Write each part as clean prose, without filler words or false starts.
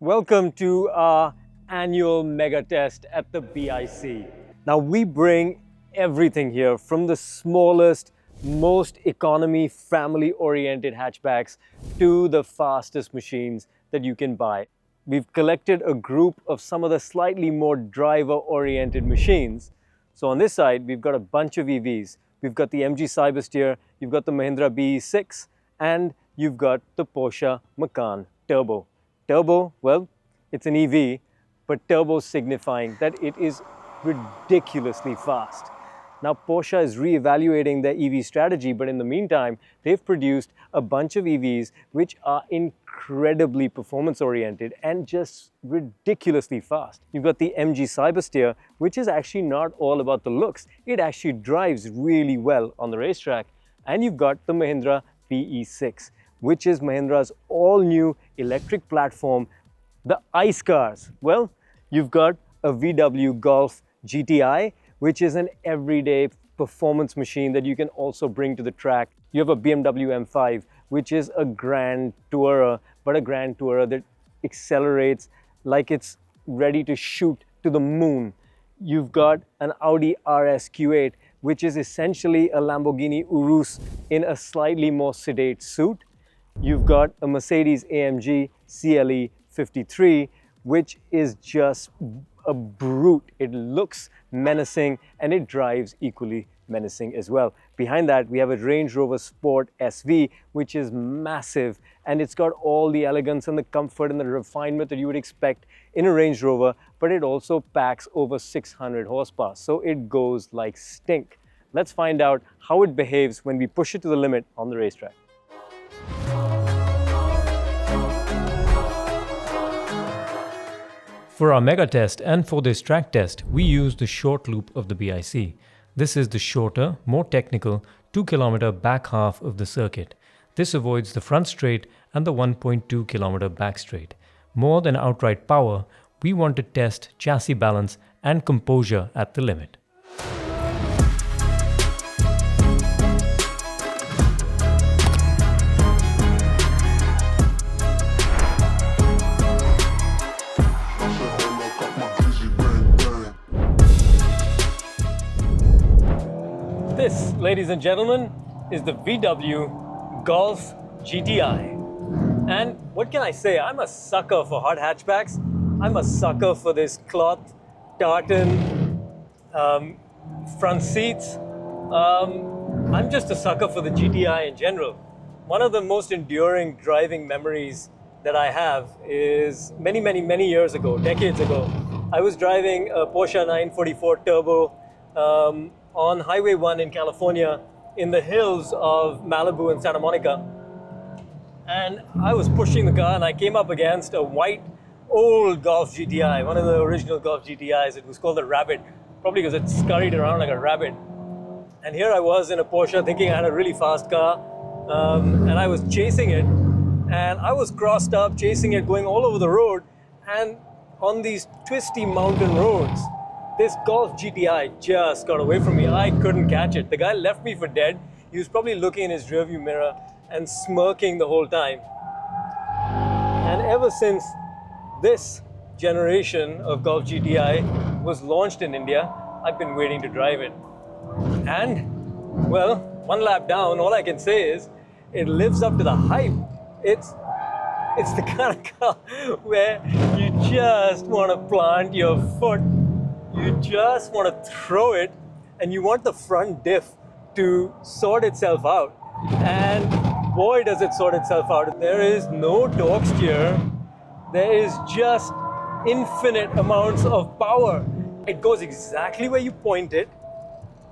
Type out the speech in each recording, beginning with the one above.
Welcome to our annual mega test at the BIC. Now we bring everything here from the smallest, most economy, family-oriented hatchbacks to the fastest machines that you can buy. We've collected a group of some of the slightly more driver-oriented machines. So on this side, we've got a bunch of EVs. We've got the MG Cyberster, you've got the Mahindra BE 6, and you've got the Porsche Macan Turbo. Turbo, well, it's an EV, but turbo signifying that it is ridiculously fast. Now, Porsche is re-evaluating their EV strategy, but in the meantime, they've produced a bunch of EVs which are incredibly performance-oriented and just ridiculously fast. You've got the MG Cyberster, which is actually not all about the looks. It actually drives really well on the racetrack. And you've got the Mahindra BE 6, which is Mahindra's all-new electric platform. The ICE cars, well, you've got a VW Golf GTI, which is an everyday performance machine that you can also bring to the track. You have a BMW M5, which is a grand tourer, but a grand tourer that accelerates like it's ready to shoot to the moon. You've got an Audi RS Q8, which is essentially a Lamborghini Urus in a slightly more sedate suit. You've got a Mercedes-AMG CLE 53, which is just a brute. It looks menacing and it drives equally menacing as well. Behind that, we have a Range Rover Sport SV, which is massive, and it's got all the elegance and the comfort and the refinement that you would expect in a Range Rover, but it also packs over 600 horsepower, so it goes like stink. Let's find out how it behaves when we push it to the limit on the racetrack. For our mega test and for this track test, we used the short loop of the BIC. This is the shorter, more technical 2-kilometer back half of the circuit. This avoids the front straight and the 1.2-kilometer back straight. More than outright power, we want to test chassis balance and composure at the limit. This, ladies and gentlemen, is the VW Golf GTI. And what can I say? I'm a sucker for hot hatchbacks. I'm a sucker for this cloth, tartan, front seats. I'm just a sucker for the GTI in general. One of the most enduring driving memories that I have is many years ago, decades ago. I was driving a Porsche 944 Turbo on Highway 1 in California in the hills of Malibu and Santa Monica. And I was pushing the car and I came up against a white old Golf GTI, one of the original Golf GTIs. It was called the Rabbit, probably because it scurried around like a rabbit. And here I was in a Porsche thinking I had a really fast car, and I was chasing it. And I was crossed up, chasing it, going all over the road. And on these twisty mountain roads, this Golf GTI just got away from me. I couldn't catch it. The guy left me for dead. He was probably looking in his rearview mirror and smirking the whole time. And ever since this generation of Golf GTI was launched in India, I've been waiting to drive it. And, well, one lap down, all I can say is it lives up to the hype. It's the kind of car where you just want to plant your foot. You just want to throw it, and you want the front diff to sort itself out. And boy, does it sort itself out. There is no torque steer. There is just infinite amounts of power. It goes exactly where you point it,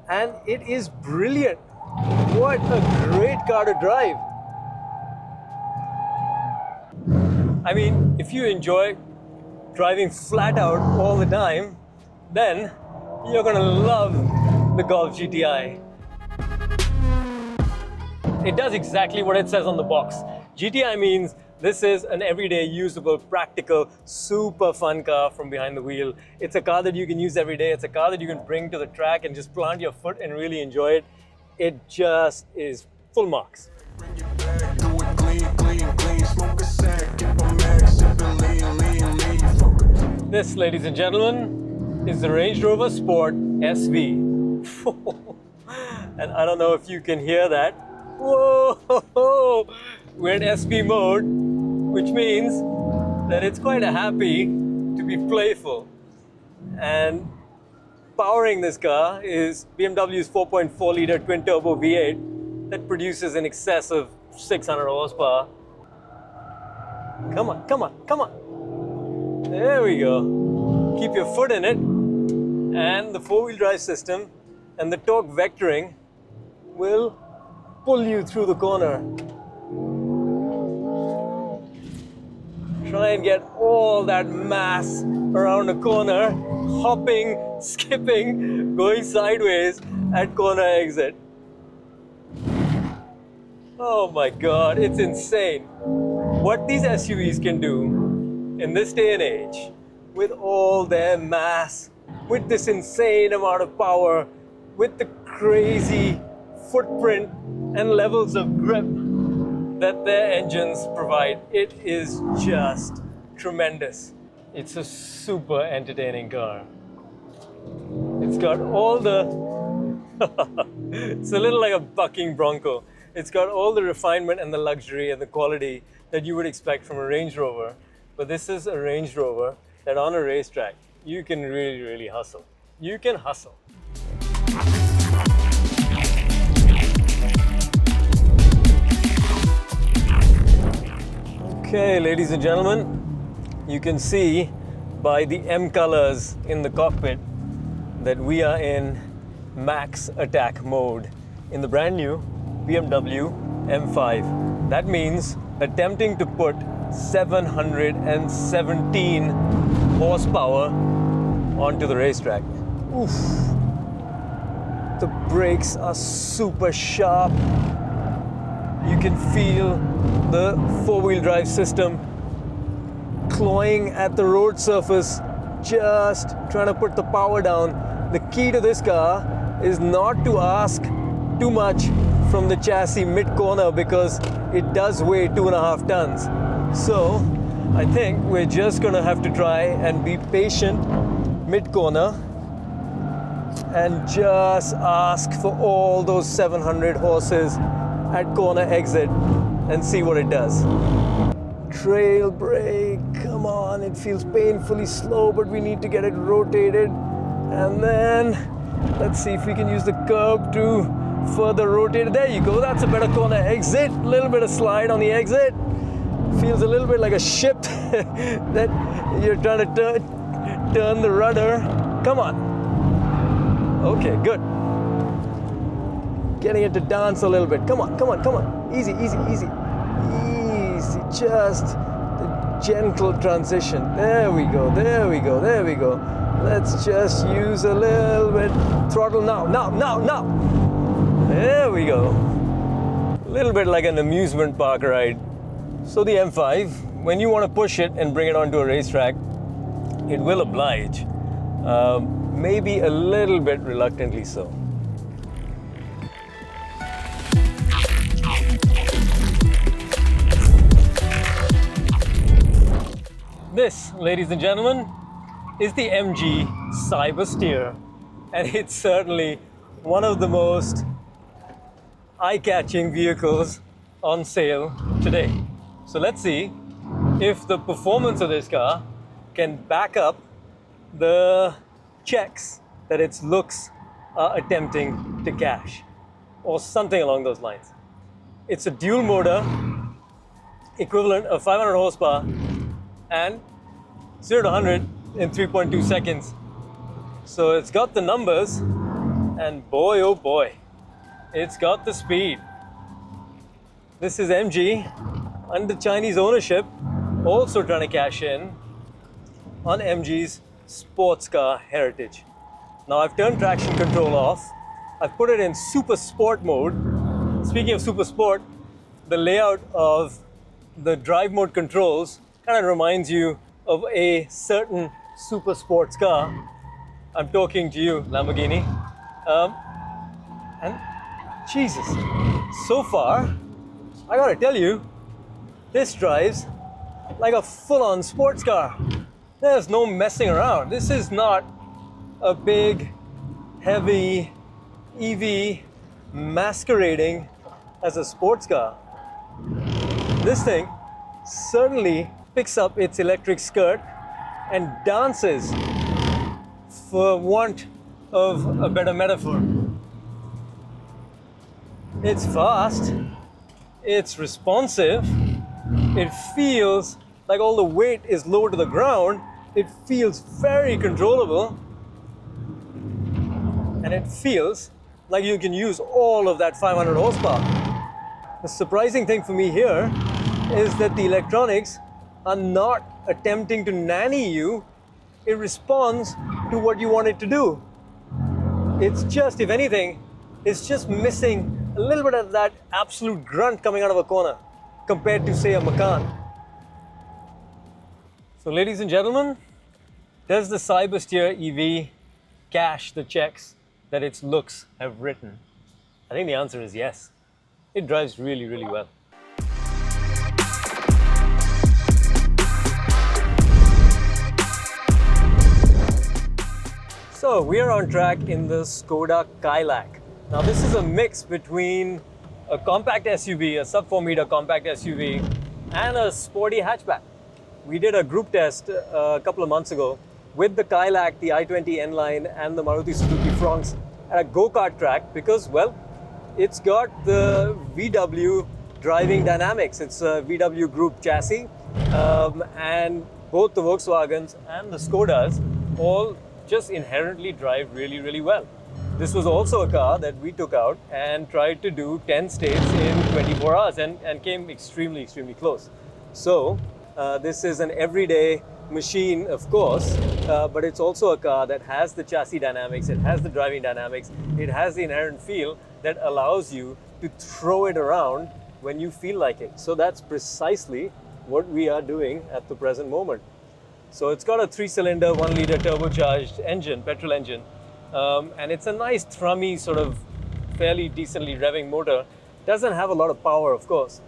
and it is brilliant. What a great car to drive. I mean, if you enjoy driving flat out all the time, then you're gonna love the Golf GTI. It does exactly what it says on the box. GTI means this is an everyday usable, practical, super fun car from behind the wheel. It's a car that you can use every day. It's a car that you can bring to the track and just plant your foot and really enjoy it. It just is full marks. Bring it back, do it clean, clean, clean. Smoke a sack, get my max, sipping lean, lean. This, ladies and gentlemen, is the Range Rover Sport SV. And I don't know if you can hear that. Whoa! We're in SV mode, which means that it's quite happy to be playful. And powering this car is BMW's 4.4 liter twin turbo V8 that produces in excess of 600 horsepower. Come on, come on, come on. There we go. Keep your foot in it. And the four-wheel drive system and the torque vectoring will pull you through the corner. Try and get all that mass around a corner, hopping, skipping, going sideways at corner exit. Oh my God, it's insane. What these SUVs can do in this day and age with all their mass, with this insane amount of power, with the crazy footprint and levels of grip that their engines provide. It is just tremendous. It's a super entertaining car. It's got all the... It's a little like a bucking bronco. It's got all the refinement and the luxury and the quality that you would expect from a Range Rover. But this is a Range Rover that on a racetrack, you can really, really hustle. You can hustle. Okay, ladies and gentlemen, you can see by the M colors in the cockpit that we are in max attack mode in the brand new BMW M5. That means attempting to put 717 horsepower onto the racetrack. Oof. The brakes are super sharp. You can feel the four-wheel drive system clawing at the road surface, just trying to put the power down. The key to this car is not to ask too much from the chassis mid-corner because it does weigh 2.5 tons. So I think we're just gonna have to try and be patient mid-corner and just ask for all those 700 horses at corner exit and see what it does. Trail brake, come on, it feels painfully slow, but we need to get it rotated. And then let's see if we can use the curb to further rotate it. There you go, that's a better corner exit. A little bit of slide on the exit. Feels a little bit like a ship that you're trying to turn the rudder. Come on. Okay, good. Getting it to dance a little bit. Come on, come on, come on. Easy, easy, easy. Easy, just the gentle transition. There we go, there we go, there we go. Let's just use a little bit throttle now, now, now, now. There we go. A little bit like an amusement park ride. So the M5, when you want to push it and bring it onto a racetrack, it will oblige. Maybe a little bit reluctantly so. This, ladies and gentlemen, is the MG Cyberster, and it's certainly one of the most eye-catching vehicles on sale today. So let's see if the performance of this car can back up the checks that its looks are attempting to cash, or something along those lines. It's a dual motor equivalent of 500 horsepower and 0 to 100 in 3.2 seconds. So it's got the numbers, and boy oh boy, it's got the speed. This is MG under Chinese ownership, also trying to cash in on MG's sports car heritage. Now I've turned traction control off. I've put it in super sport mode. Speaking of super sport, the layout of the drive mode controls kind of reminds you of a certain super sports car. I'm talking to you, Lamborghini. And Jesus, so far, I gotta tell you, this drives like a full-on sports car. There's no messing around. This is not a big, heavy EV masquerading as a sports car. This thing certainly picks up its electric skirt and dances, for want of a better metaphor. It's fast, it's responsive, it feels like all the weight is low to the ground, it feels very controllable, and it feels like you can use all of that 500 horsepower. The surprising thing for me here is that the electronics are not attempting to nanny you. It responds to what you want it to do. It's just, if anything, it's just missing a little bit of that absolute grunt coming out of a corner compared to, say, a Macan. So, ladies and gentlemen, does the Cyberster EV cash the checks that its looks have written? I think the answer is yes. It drives really, really well. So we are on track in the Škoda Kylaq. Now this is a mix between a compact SUV, a sub-4 meter compact SUV, and a sporty hatchback. We did a group test a couple of months ago with the Kylaq, the i20 N-Line, and the Maruti Suzuki Fronx at a go-kart track because, well, it's got the VW driving dynamics. It's a VW Group chassis, and both the Volkswagens and the Skodas all just inherently drive really, really well. This was also a car that we took out and tried to do 10 states in 24 hours and came extremely, extremely close. So this is an everyday machine, of course, but it's also a car that has the chassis dynamics, it has the driving dynamics, it has the inherent feel that allows you to throw it around when you feel like it. So that's precisely what we are doing at the present moment. So it's got a 3-cylinder, 1-liter turbocharged engine, petrol engine, and it's a nice thrummy sort of fairly decently revving motor. Doesn't have a lot of power, of course,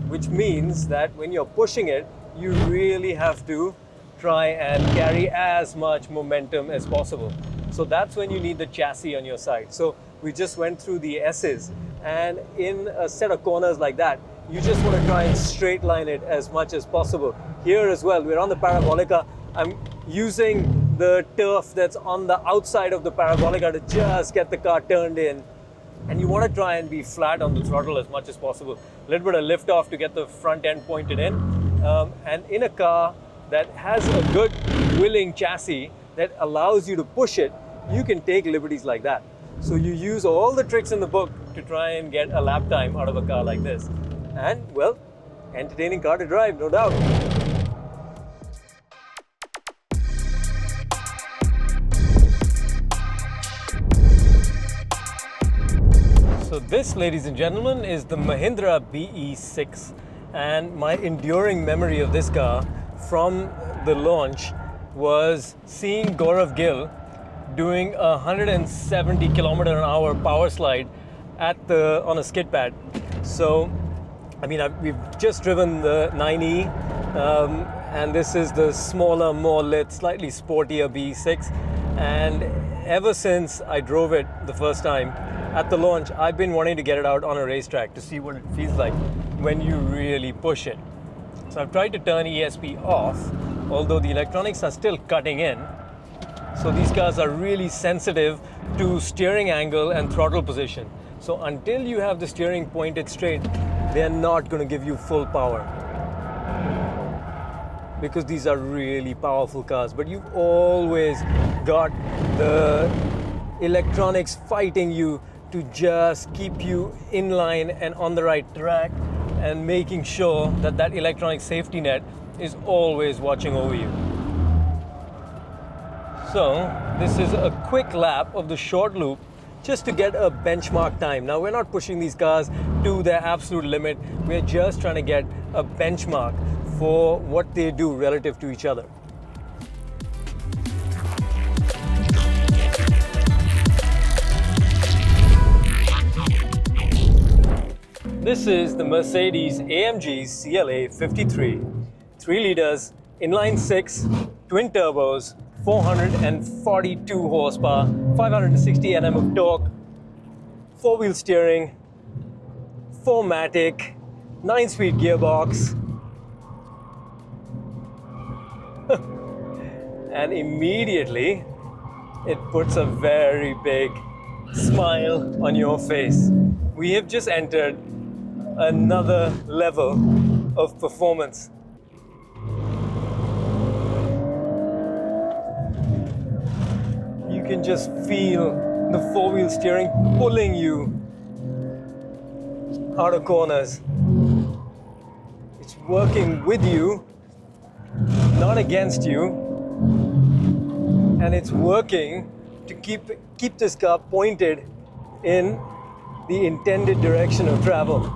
which means that when you're pushing it, you really have to try and carry as much momentum as possible. So that's when you need the chassis on your side. So we just went through the S's, and in a set of corners like that, you just want to try and straight line it as much as possible. Here as well, we're on the Parabolica. I'm using the turf that's on the outside of the Parabolica to just get the car turned in. And you want to try and be flat on the throttle as much as possible. A little bit of lift off to get the front end pointed in. And in a car that has a good willing chassis that allows you to push it, you can take liberties like that. So you use all the tricks in the book to try and get a lap time out of a car like this. And, well, entertaining car to drive, no doubt. So this, ladies and gentlemen, is the Mahindra BE 6, and my enduring memory of this car from the launch was seeing Gaurav Gill doing a 170 km/h power slide on a skid pad. So, I mean, we've just driven the 9E, and this is the smaller, more lit, slightly sportier BE6. And ever since I drove it the first time at the launch, I've been wanting to get it out on a racetrack to see what it feels like when you really push it. So I've tried to turn ESP off, although the electronics are still cutting in. So these cars are really sensitive to steering angle and throttle position. So until you have the steering pointed straight, they're not going to give you full power. Because these are really powerful cars, but you've always got the electronics fighting you to just keep you in line and on the right track, and making sure that that electronic safety net is always watching over you. So this is a quick lap of the short loop just to get a benchmark time. Now we're not pushing these cars to their absolute limit, we're just trying to get a benchmark for what they do relative to each other. This is the Mercedes-AMG CLE 53, 3 liters, Inline 6, twin turbos, 442 horsepower, 560 Nm of torque, 4-wheel steering, 4-matic, 9-speed gearbox, and immediately it puts a very big smile on your face. We have just entered another level of performance. You can just feel the 4-wheel steering pulling you out of corners. It's working with you, not against you, and it's working to keep this car pointed in the intended direction of travel.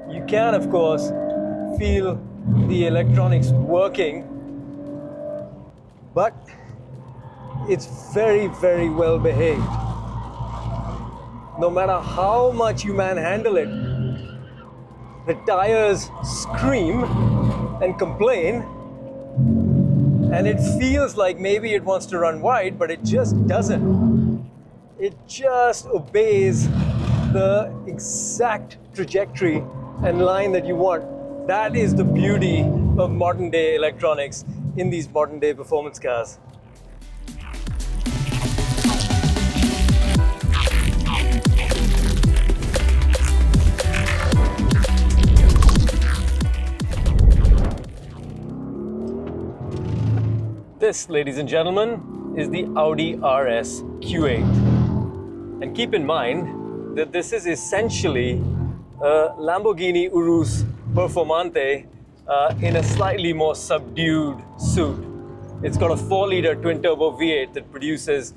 You can, of course, feel the electronics working, but it's very, very well behaved. No matter how much you manhandle it, the tires scream and complain, and it feels like maybe it wants to run wide, but it just doesn't. It just obeys the exact trajectory and line that you want. That is the beauty of modern day electronics in these modern day performance cars. This, ladies and gentlemen, is the Audi RS Q8. And keep in mind that this is essentially a Lamborghini Urus Performante in a slightly more subdued suit. It's got a 4-liter twin-turbo V8 that produces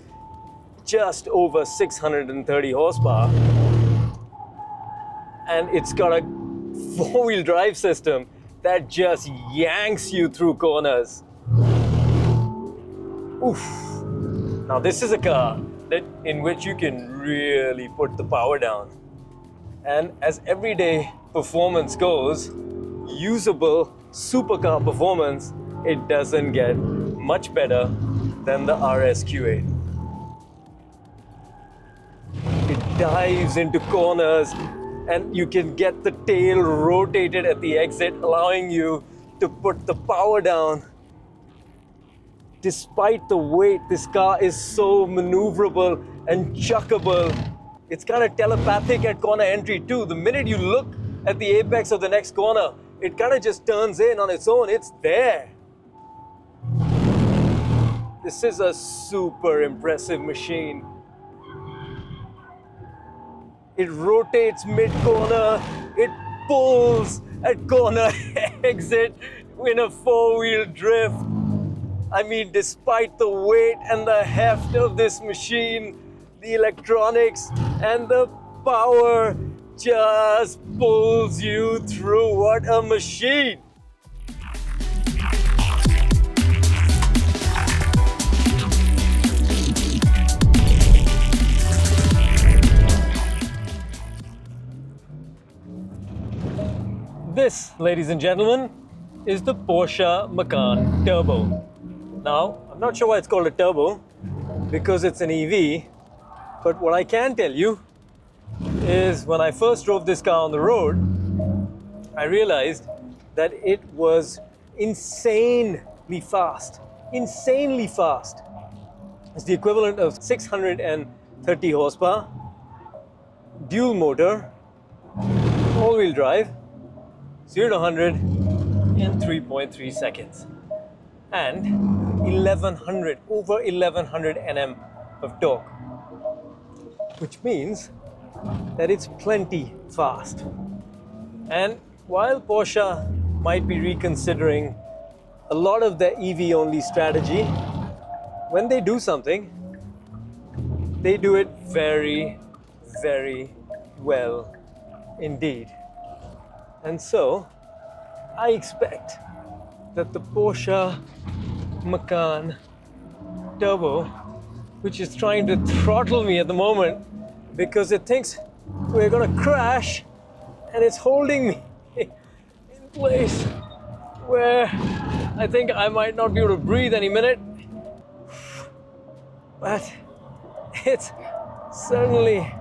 just over 630 horsepower. And it's got a 4-wheel drive system that just yanks you through corners. Oof. Now this is a car in which you can really put the power down. And as everyday performance goes, usable supercar performance, it doesn't get much better than the RS Q8. It dives into corners and you can get the tail rotated at the exit, allowing you to put the power down. Despite the weight, this car is so maneuverable and chuckable. It's kind of telepathic at corner entry too. The minute you look at the apex of the next corner, it kind of just turns in on its own. It's there. This is a super impressive machine. It rotates mid-corner. It pulls at corner exit in a 4-wheel drift. I mean, despite the weight and the heft of this machine, the electronics and the power just pulls you through. What a machine! This, ladies and gentlemen, is the Porsche Macan Turbo. Now, I'm not sure why it's called a turbo, because it's an EV, but what I can tell you is when I first drove this car on the road, I realized that it was insanely fast. Insanely fast. It's the equivalent of 630 horsepower, dual motor, all-wheel drive, 0 to 100 in 3.3 seconds. And over 1100 Nm of torque, which means that it's plenty fast. And while Porsche might be reconsidering a lot of their EV-only strategy, when they do something, they do it very, very well indeed. And so, I expect that the Porsche Macan Turbo, which is trying to throttle me at the moment because it thinks we're gonna crash, and it's holding me in place where I think I might not be able to breathe any minute. But it's certainly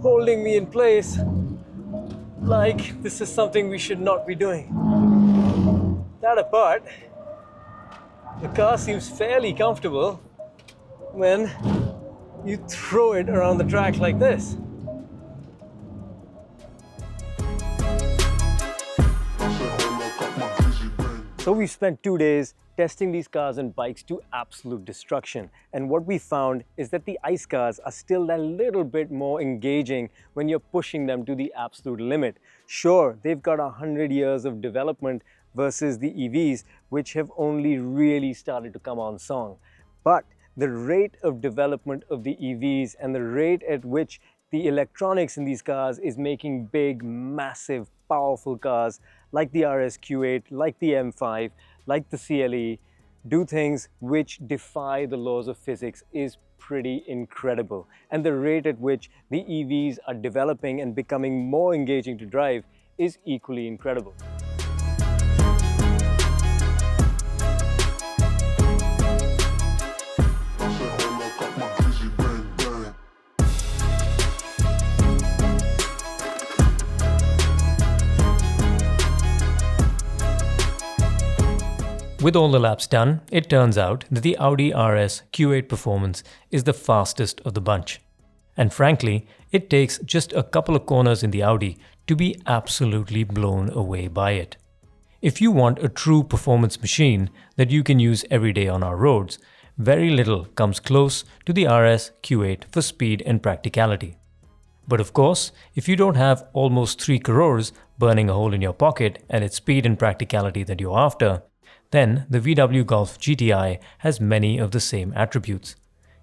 holding me in place like this is something we should not be doing. That apart, the car seems fairly comfortable when you throw it around the track like this. So we spent 2 days testing these cars and bikes to absolute destruction. And what we found is that the ICE cars are still a little bit more engaging when you're pushing them to the absolute limit. Sure, they've got 100 years of development versus the EVs, which have only really started to come on song. But the rate of development of the EVs and the rate at which the electronics in these cars is making big, massive, powerful cars like the RS Q8, like the M5, like the CLE, do things which defy the laws of physics is pretty incredible. And the rate at which the EVs are developing and becoming more engaging to drive is equally incredible. With all the laps done, it turns out that the Audi RS Q8 Performance is the fastest of the bunch. And frankly, it takes just a couple of corners in the Audi to be absolutely blown away by it. If you want a true performance machine that you can use every day on our roads, very little comes close to the RS Q8 for speed and practicality. But of course, if you don't have almost 3 crores burning a hole in your pocket and its speed and practicality that you're after, then the VW Golf GTI has many of the same attributes.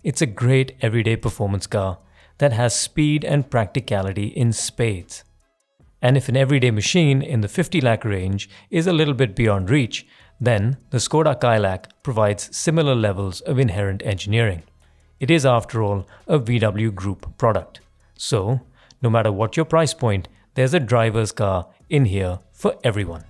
It's a great everyday performance car that has speed and practicality in spades. And if an everyday machine in the 50 lakh range is a little bit beyond reach, then the Škoda Kylaq provides similar levels of inherent engineering. It is, after all, a VW Group product. So, no matter what your price point, there's a driver's car in here for everyone.